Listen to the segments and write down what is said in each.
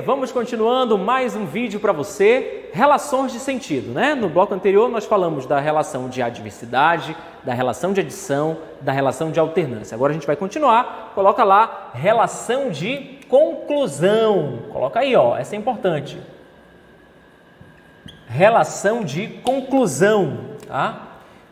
vamos continuando mais um vídeo para você, relações de sentido, né? No bloco anterior nós falamos da relação de adversidade, da relação de adição, da relação de alternância. Agora a gente vai continuar, coloca lá, relação de conclusão. Coloca aí, ó, essa é importante. Relação de conclusão, tá?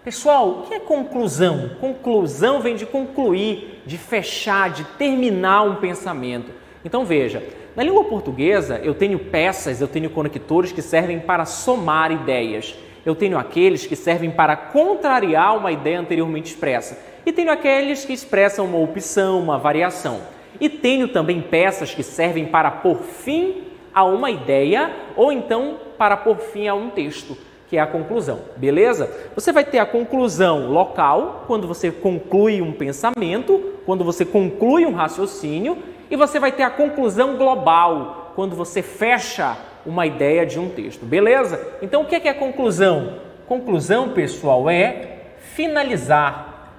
Pessoal, o que é conclusão? Conclusão vem de concluir, de fechar, de terminar um pensamento. Então veja, na língua portuguesa eu tenho peças, eu tenho conectores que servem para somar ideias. Eu tenho aqueles que servem para contrariar uma ideia anteriormente expressa. E tenho aqueles que expressam uma opção, uma variação. E tenho também peças que servem para pôr fim a uma ideia ou então para pôr fim a um texto, que é a conclusão, beleza? Você vai ter a conclusão local, quando você conclui um pensamento, quando você conclui um raciocínio, e você vai ter a conclusão global, quando você fecha uma ideia de um texto, beleza? Então, o que é a conclusão? Conclusão, pessoal, é finalizar,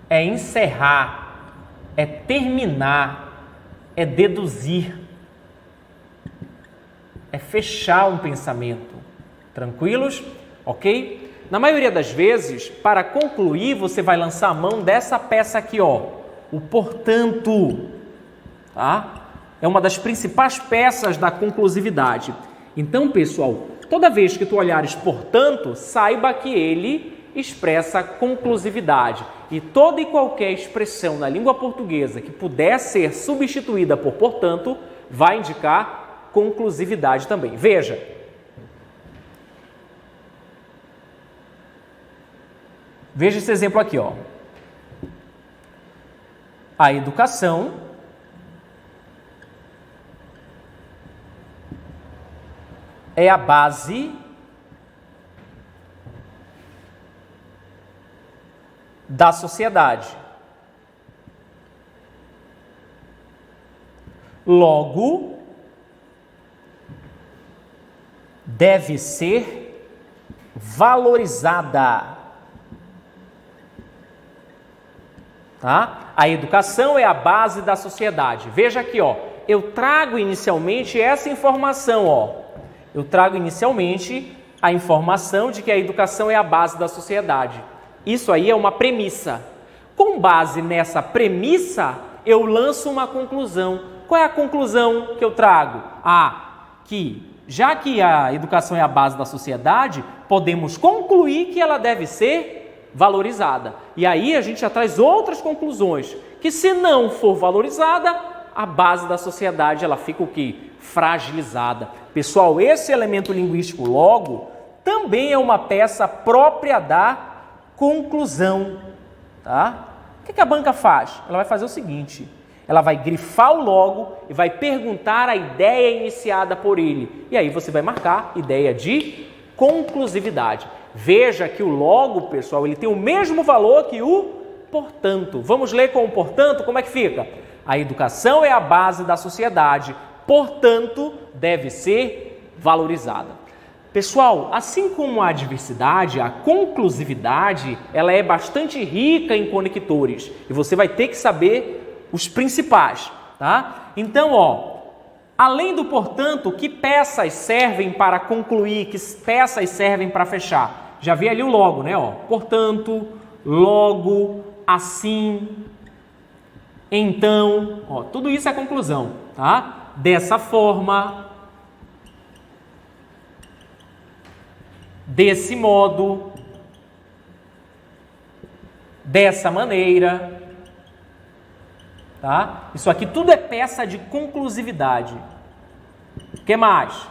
é encerrar, é terminar, é deduzir, é fechar um pensamento. Tranquilos? Ok? Na maioria das vezes, para concluir, você vai lançar a mão dessa peça aqui, ó, o portanto, tá? É uma das principais peças da conclusividade. Então, pessoal, toda vez que tu olhares portanto, saiba que ele expressa conclusividade. E toda e qualquer expressão na língua portuguesa que puder ser substituída por portanto, vai indicar conclusividade também. Veja. Veja esse exemplo aqui, ó. A educação é a base da sociedade. Logo, deve ser valorizada. Tá? A educação é a base da sociedade. Veja aqui, ó, eu trago inicialmente essa informação, ó. Eu trago inicialmente a informação de que a educação é a base da sociedade. Isso aí é uma premissa. Com base nessa premissa, eu lanço uma conclusão. Qual é a conclusão que eu trago? Que já que a educação é a base da sociedade, podemos concluir que ela deve ser valorizada. E aí a gente já traz outras conclusões, que se não for valorizada, a base da sociedade ela fica o quê? Fragilizada. Pessoal, esse elemento linguístico logo também é uma peça própria da conclusão, tá? O que a banca faz? Ela vai fazer o seguinte: ela vai grifar o logo e vai perguntar a ideia iniciada por ele. E aí você vai marcar ideia de conclusividade. Veja que o logo, pessoal, ele tem o mesmo valor que o portanto. Vamos ler com o portanto, como é que fica? A educação é a base da sociedade, portanto, deve ser valorizada. Pessoal, assim como a adversidade, a conclusividade, ela é bastante rica em conectores. E você vai ter que saber os principais, tá? Então, ó, além do portanto, que peças servem para concluir, que peças servem para fechar? Já vi ali o logo, né? Ó, portanto, logo, assim, então, ó, tudo isso é conclusão, tá? Dessa forma, desse modo, dessa maneira, tá? Isso aqui tudo é peça de conclusividade. O que mais?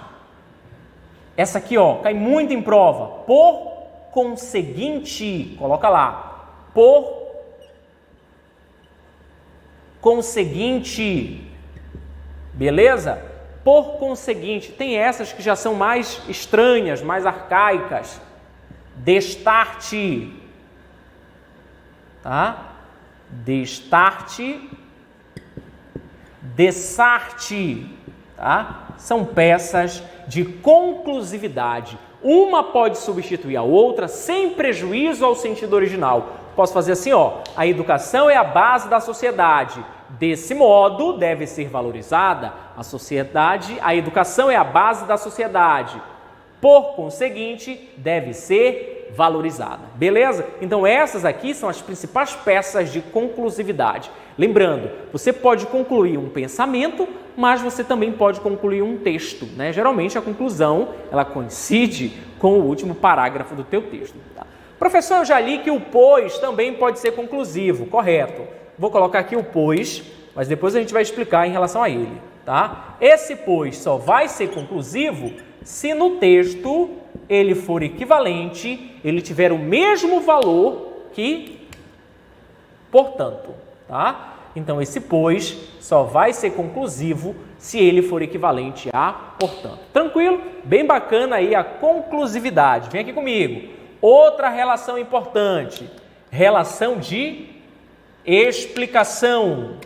Essa aqui, ó, cai muito em prova. Por conseguinte, coloca lá. Por conseguinte. Beleza? Por conseguinte. Tem essas que já são mais estranhas, mais arcaicas. Destarte. Tá? Destarte. Dessarte, tá? São peças de conclusividade. Uma pode substituir a outra sem prejuízo ao sentido original. Posso fazer assim, ó, a educação é a base da sociedade, Desse modo, deve ser valorizada. A educação é a base da sociedade. Por conseguinte, deve ser valorizada. Beleza? Então essas aqui são as principais peças de conclusividade. Lembrando, você pode concluir um pensamento, mas você também pode concluir um texto, né? Geralmente a conclusão, ela coincide com o último parágrafo do teu texto. Tá? Professor, eu já li que o pois também pode ser conclusivo, correto? Vou colocar aqui o pois, mas depois a gente vai explicar em relação a ele, tá? Esse pois só vai ser conclusivo se no texto ele for equivalente, ele tiver o mesmo valor que portanto, tá? Então esse pois só vai ser conclusivo se ele for equivalente a portanto. Tranquilo? Bem bacana aí a conclusividade. Vem aqui comigo. Outra relação importante, relação de explicação.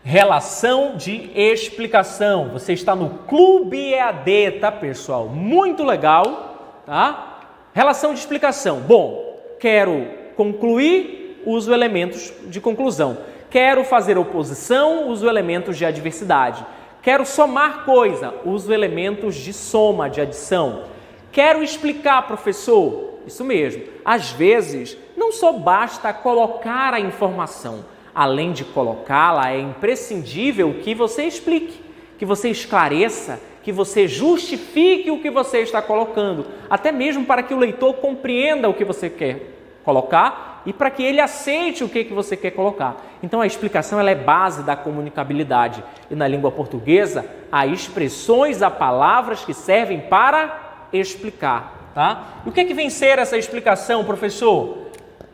Relação de explicação. Você está no Clube EAD, tá, pessoal? Muito legal, tá? Relação de explicação. Bom, quero concluir, uso elementos de conclusão. Quero fazer oposição, uso elementos de adversidade. Quero somar coisa, uso elementos de soma, de adição. Quero explicar, professor. Isso mesmo. Às vezes, não só basta colocar a informação. Além de colocá-la, é imprescindível que você explique, que você esclareça, que você justifique o que você está colocando, até mesmo para que o leitor compreenda o que você quer colocar e para que ele aceite o que você quer colocar. Então, a explicação ela é base da comunicabilidade. E na língua portuguesa, há expressões, há palavras que servem para explicar. Tá? E o que vem ser essa explicação, professor?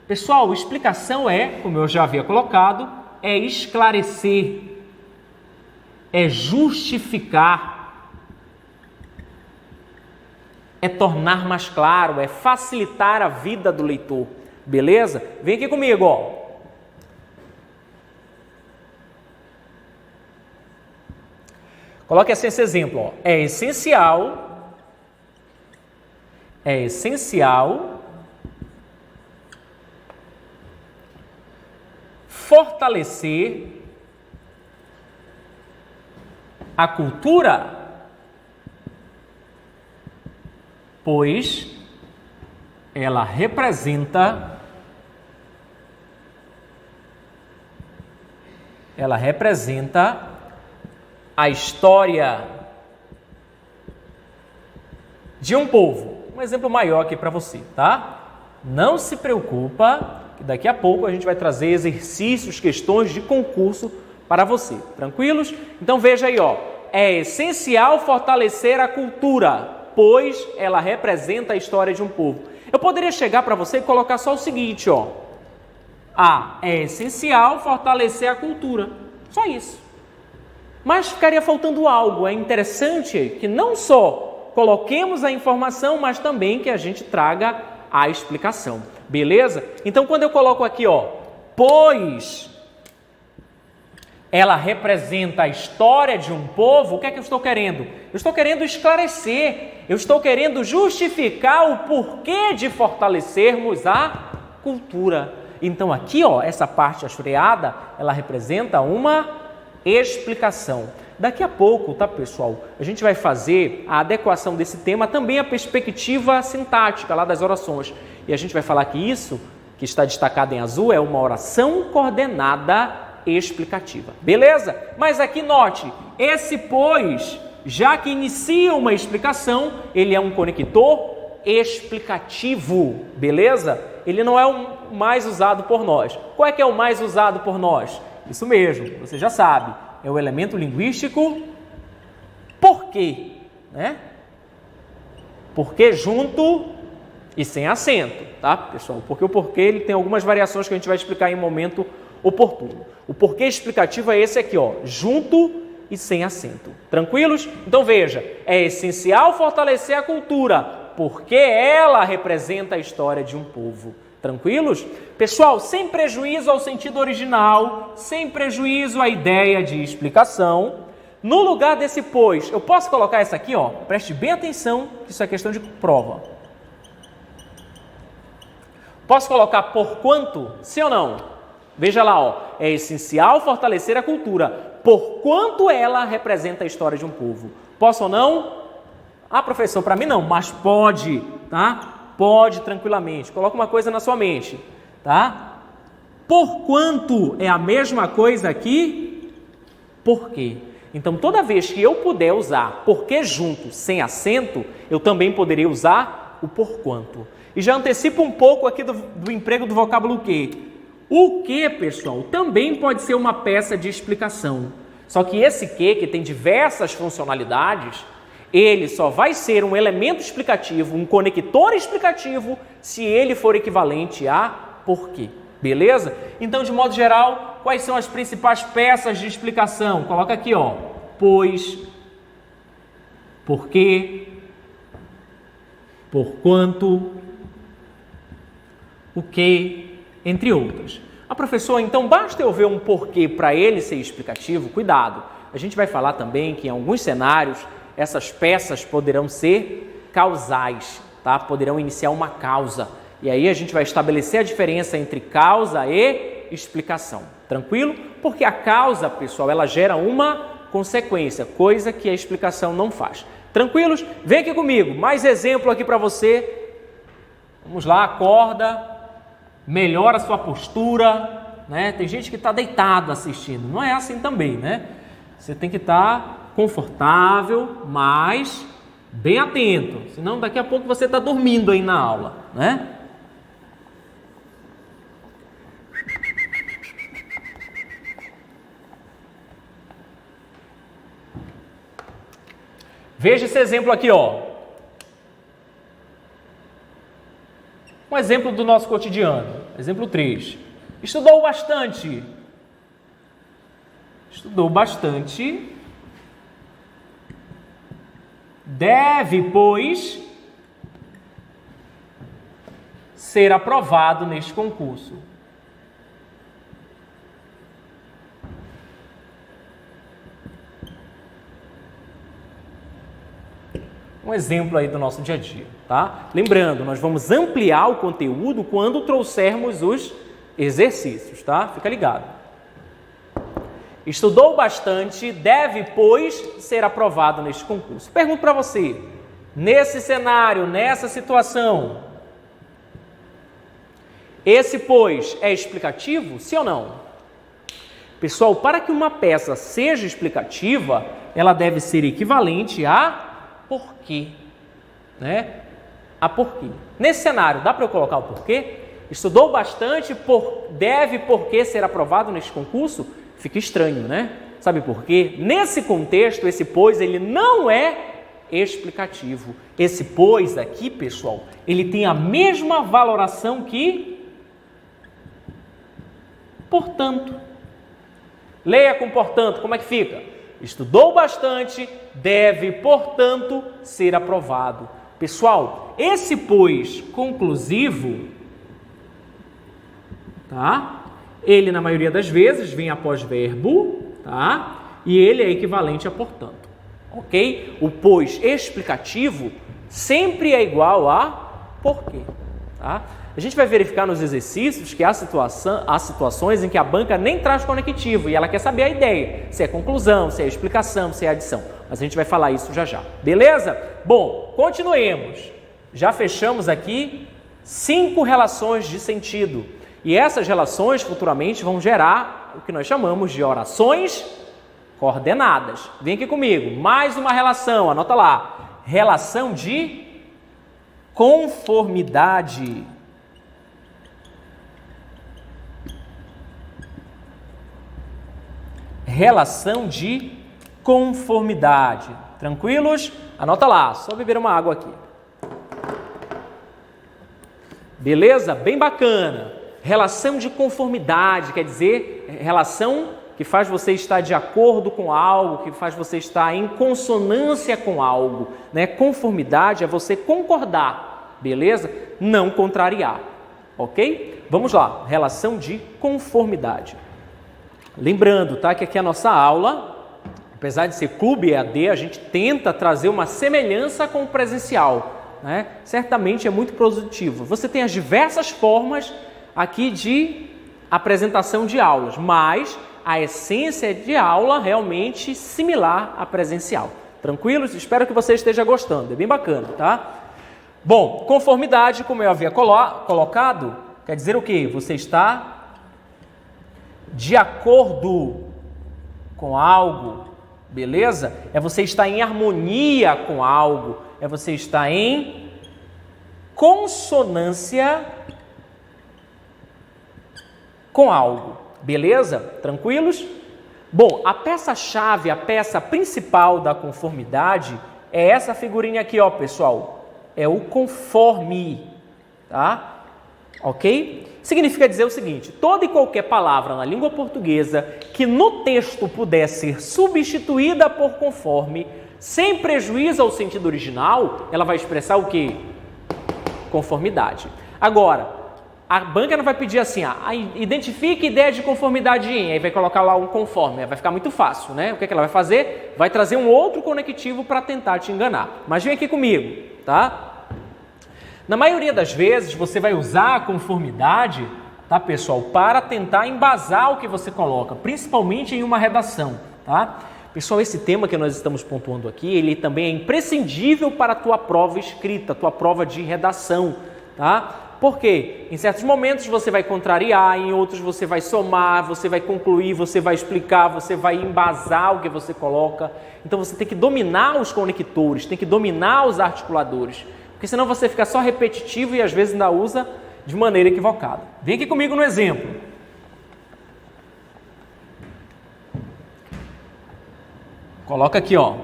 Pessoal, explicação é, como eu já havia colocado, é esclarecer, é justificar, é tornar mais claro, é facilitar a vida do leitor. Beleza? Vem aqui comigo, ó. Coloque assim esse exemplo, ó. É essencial fortalecer a cultura, pois ela representa a história de um povo. Um exemplo maior aqui para você, tá? Não se preocupa, que daqui a pouco a gente vai trazer exercícios, questões de concurso para você. Tranquilos? Então veja aí, ó. É essencial fortalecer a cultura, pois ela representa a história de um povo. Eu poderia chegar para você e colocar só o seguinte, ó. É essencial fortalecer a cultura. Só isso. Mas ficaria faltando algo. É interessante que não só coloquemos a informação, mas também que a gente traga a explicação. Beleza? Então, quando eu coloco aqui, ó, pois ela representa a história de um povo, o que é que eu estou querendo? Eu estou querendo esclarecer, eu estou querendo justificar o porquê de fortalecermos a cultura. Então, aqui, ó, essa parte assoreada, ela representa uma explicação. Daqui a pouco, tá, pessoal? A gente vai fazer a adequação desse tema também à perspectiva sintática lá das orações. E a gente vai falar que isso, que está destacado em azul, é uma oração coordenada explicativa. Beleza? Mas aqui note, esse pois, já que inicia uma explicação, ele é um conector explicativo. Beleza? Ele não é o mais usado por nós. Qual é que é o mais usado por nós? Isso mesmo, você já sabe. É o elemento linguístico porquê, né? Porquê junto e sem acento, tá, pessoal? Porque o porquê ele tem algumas variações que a gente vai explicar em um momento oportuno. O porquê explicativo é esse aqui, ó, junto e sem acento. Tranquilos? Então veja, é essencial fortalecer a cultura, porque ela representa a história de um povo. Tranquilos? Pessoal, sem prejuízo ao sentido original, sem prejuízo à ideia de explicação, no lugar desse pois, eu posso colocar essa aqui, ó, preste bem atenção, que isso é questão de prova. Posso colocar por quanto? Sim ou não? Veja lá, ó. É essencial fortalecer a cultura, por quanto ela representa a história de um povo. Posso ou não? Ah, professor, para mim não, mas pode, tá? Pode tranquilamente. Coloca uma coisa na sua mente, tá? Por quanto é a mesma coisa aqui? Por quê? Então, toda vez que eu puder usar porque junto, sem acento, eu também poderia usar o porquanto. E já antecipo um pouco aqui do emprego do vocábulo que. O que, pessoal, também pode ser uma peça de explicação. Só que esse que tem diversas funcionalidades, ele só vai ser um elemento explicativo, um conector explicativo, se ele for equivalente a porquê. Beleza? Então, de modo geral, quais são as principais peças de explicação? Coloca aqui, ó. Pois, porquê, porquanto, o que, entre outras. Ah, professor, então basta eu ver um porquê para ele ser explicativo? Cuidado, a gente vai falar também que em alguns cenários essas peças poderão ser causais, tá? Poderão iniciar uma causa. E aí a gente vai estabelecer a diferença entre causa e explicação. Tranquilo? Porque a causa, pessoal, ela gera uma consequência, coisa que a explicação não faz. Tranquilos? Vem aqui comigo, mais exemplo aqui para você. Vamos lá, acorda, melhora a sua postura, né? Tem gente que está deitado assistindo, não é assim também, né? Você tem que estar confortável, mas bem atento, senão daqui a pouco você está dormindo aí na aula, né? Veja esse exemplo aqui, ó. Um exemplo do nosso cotidiano. Exemplo 3. Estudou bastante. Estudou bastante. Deve, pois, ser aprovado neste concurso. Um exemplo aí do nosso dia a dia, tá? Lembrando, nós vamos ampliar o conteúdo quando trouxermos os exercícios, tá? Fica ligado. Estudou bastante, deve, pois, ser aprovado neste concurso. Pergunto para você, nesse cenário, nessa situação, esse pois é explicativo, sim ou não? Pessoal, para que uma peça seja explicativa, ela deve ser equivalente a porquê, né? A porquê. Nesse cenário, dá para eu colocar o porquê? Estudou bastante, deve, porquê ser aprovado neste concurso? Fica estranho, né? Sabe por quê? Nesse contexto, esse pois, ele não é explicativo. Esse pois aqui, pessoal, ele tem a mesma valoração que portanto. Leia com portanto, como é que fica? Estudou bastante, deve, portanto, ser aprovado. Pessoal, esse pois conclusivo, tá? Ele, na maioria das vezes, vem após verbo, tá? E ele é equivalente a portanto, ok? O pois explicativo sempre é igual a porquê, tá? A gente vai verificar nos exercícios que há situações em que a banca nem traz conectivo e ela quer saber a ideia, se é conclusão, se é explicação, se é adição. Mas a gente vai falar isso já já, beleza? Bom, continuemos. Já fechamos aqui 5 relações de sentido. E essas relações futuramente vão gerar o que nós chamamos de orações coordenadas. Vem aqui comigo, mais uma relação, anota lá. Relação de conformidade. Relação de conformidade. Tranquilos? Anota lá, só beber uma água aqui. Beleza? Bem bacana. Relação de conformidade, quer dizer, relação que faz você estar de acordo com algo, que faz você estar em consonância com algo, né? Conformidade é você concordar, beleza? Não contrariar, ok? Vamos lá, relação de conformidade. Lembrando, tá, que aqui a nossa aula, apesar de ser clube EAD, a gente tenta trazer uma semelhança com o presencial, né, certamente é muito produtivo. Você tem as diversas formas aqui de apresentação de aulas, mas a essência de aula realmente similar à presencial. Tranquilos? Espero que você esteja gostando, é bem bacana, tá? Bom, conformidade, como eu havia colocado, quer dizer o quê? Você está de acordo com algo, beleza? É você estar em harmonia com algo, é você estar em consonância com algo, beleza? Tranquilos? Bom, a peça-chave, a peça principal da conformidade é essa figurinha aqui, ó, pessoal. É o conforme, tá? Ok? Significa dizer o seguinte: toda e qualquer palavra na língua portuguesa que no texto puder ser substituída por conforme, sem prejuízo ao sentido original, ela vai expressar o quê? Conformidade. Agora, a banca não vai pedir assim, identifique ideia de conformidade em, aí vai colocar lá um conforme, vai ficar muito fácil, né? O que ela vai fazer? Vai trazer um outro conectivo para tentar te enganar. Mas vem aqui comigo, tá? Na maioria das vezes, você vai usar a conformidade, tá, pessoal, para tentar embasar o que você coloca, principalmente em uma redação, tá? Pessoal, esse tema que nós estamos pontuando aqui, ele também é imprescindível para a tua prova escrita, a tua prova de redação, tá? Porque em certos momentos você vai contrariar, em outros você vai somar, você vai concluir, você vai explicar, você vai embasar o que você coloca. Então você tem que dominar os conectores, tem que dominar os articuladores, porque senão você fica só repetitivo e às vezes ainda usa de maneira equivocada. Vem aqui comigo no exemplo. Coloca aqui, ó.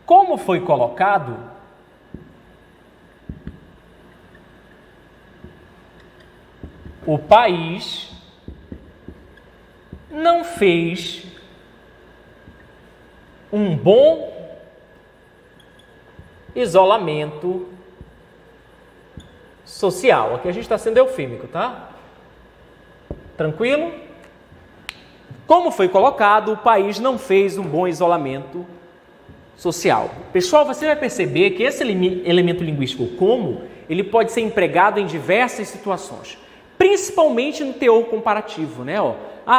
Como foi colocado, o país não fez um bom isolamento social. Aqui a gente está sendo eufêmico, tá? Tranquilo? Como foi colocado, o país não fez um bom isolamento social. Pessoal, você vai perceber que esse elemento linguístico como, ele pode ser empregado em diversas situações, principalmente no teor comparativo, né?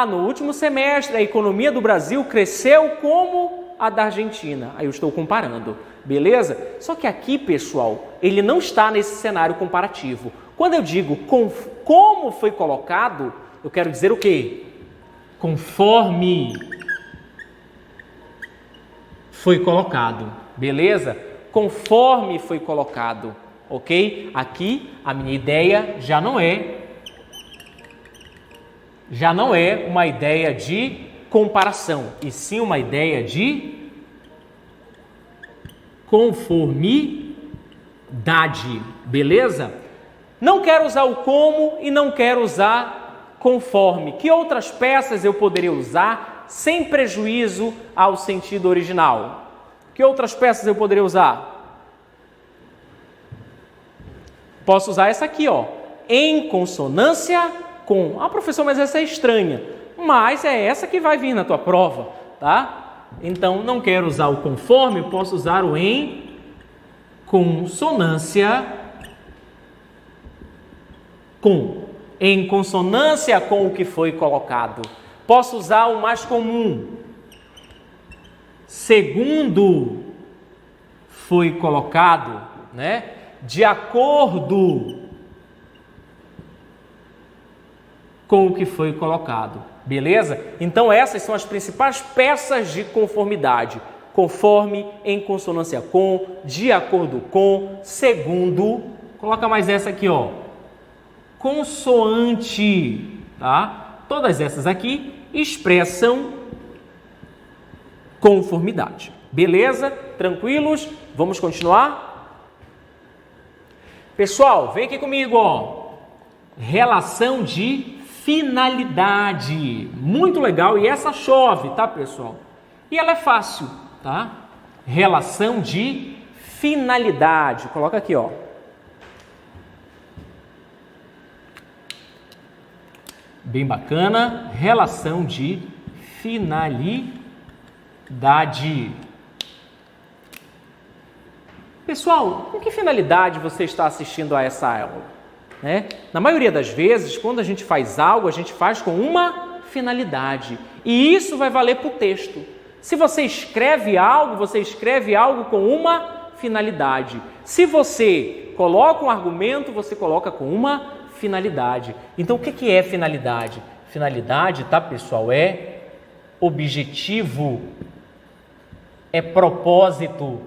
No último semestre a economia do Brasil cresceu como a da Argentina. Aí eu estou comparando, beleza? Só que aqui, pessoal, ele não está nesse cenário comparativo. Quando eu digo como foi colocado, eu quero dizer o quê? Conforme foi colocado, beleza? Conforme foi colocado, ok? Aqui a minha ideia já não é uma ideia de comparação, e sim uma ideia de conformidade, beleza? Não quero usar o como e não quero usar conforme. Que outras peças eu poderia usar sem prejuízo ao sentido original? Que outras peças eu poderia usar? Posso usar essa aqui, ó, em consonância com. Professor, mas essa é estranha. Mas é essa que vai vir na tua prova, tá? Então, não quero usar o conforme, posso usar o em consonância com. Em consonância com o que foi colocado. Posso usar o mais comum. Segundo foi colocado, né? De acordo com o que foi colocado. Beleza? Então essas são as principais peças de conformidade. Conforme, em consonância com, de acordo com, segundo. Coloca mais essa aqui, ó. Consoante, tá? Todas essas aqui expressam conformidade. Beleza? Tranquilos? Vamos continuar? Pessoal, vem aqui comigo, ó. Relação de finalidade, muito legal, e essa chove, tá, pessoal? E ela é fácil, tá? Relação de finalidade, coloca aqui, ó. Bem bacana, relação de finalidade. Pessoal, com que finalidade você está assistindo a essa aula? Na maioria das vezes, quando a gente faz algo, a gente faz com uma finalidade. E isso vai valer para o texto. Se você escreve algo com uma finalidade. Se você coloca um argumento, você coloca com uma finalidade. Então, o que é finalidade? Finalidade, tá, pessoal? É objetivo, é propósito,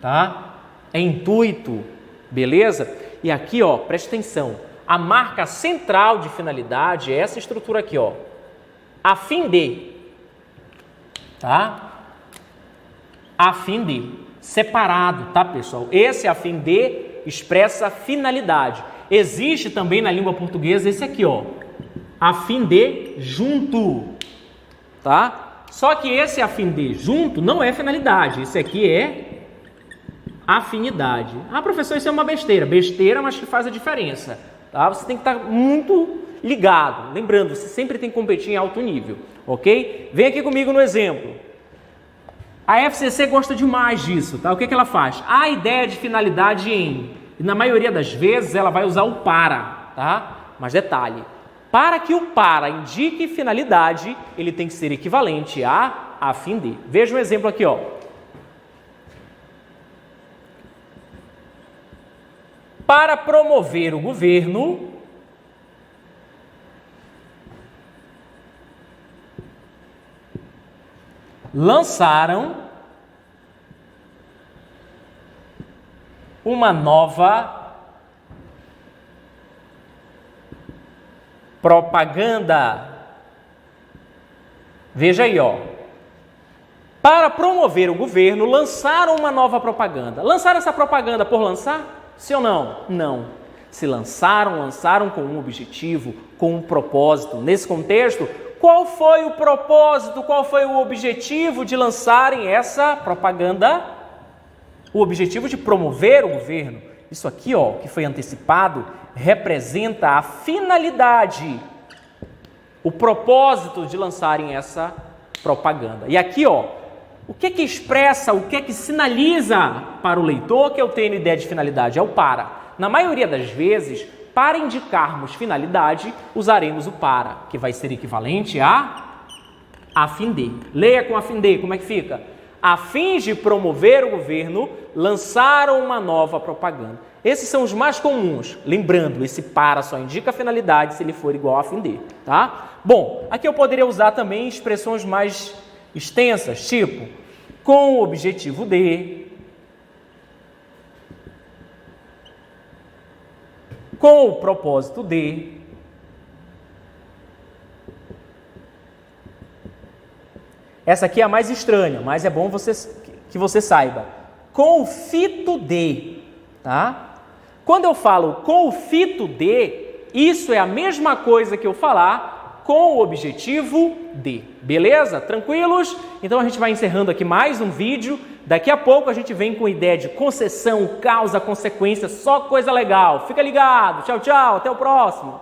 tá? É intuito, beleza? E aqui, ó, presta atenção. A marca central de finalidade é essa estrutura aqui, ó. A fim de, tá? A fim de, separado, tá, pessoal? Esse a fim de expressa finalidade. Existe também na língua portuguesa esse aqui, ó. A fim de junto, tá? Só que esse a fim de junto não é finalidade. Esse aqui é afinidade. Ah, professor, isso é uma besteira. Besteira, mas que faz a diferença, tá? Você tem que estar muito ligado. Lembrando, você sempre tem que competir em alto nível, ok? Vem aqui comigo no exemplo. A FCC gosta demais disso, tá? O que ela faz? A ideia de finalidade em, e na maioria das vezes ela vai usar o para, tá? Mas detalhe, para que o para indique finalidade, ele tem que ser equivalente a fim de. Veja um exemplo aqui, ó. Para promover o governo, lançaram uma nova propaganda. Veja aí, ó. Para promover o governo, lançaram uma nova propaganda. Lançaram essa propaganda por lançar? Sim ou não? Não. Se lançaram com um objetivo, com um propósito. Nesse contexto, qual foi o propósito, qual foi o objetivo de lançarem essa propaganda? O objetivo de promover o governo. Isso aqui, ó, que foi antecipado, representa a finalidade, o propósito de lançarem essa propaganda. E aqui, ó, o que que expressa, o que que sinaliza para o leitor que eu tenho ideia de finalidade? É o para. Na maioria das vezes, para indicarmos finalidade, usaremos o para, que vai ser equivalente a fim de. Leia com a fim de, como é que fica? A fim de promover o governo, lançaram uma nova propaganda. Esses são os mais comuns. Lembrando, esse para só indica a finalidade se ele for igual a fim de, tá? Bom, aqui eu poderia usar também expressões mais extensas, tipo, com o objetivo de, com o propósito de, essa aqui é a mais estranha, mas é bom que você saiba, com o fito de, tá? Quando eu falo com o fito de, isso é a mesma coisa que eu falar com o objetivo de, beleza? Tranquilos? Então a gente vai encerrando aqui mais um vídeo. Daqui a pouco a gente vem com ideia de concessão, causa, consequência, só coisa legal. Fica ligado. Tchau, tchau. Até o próximo.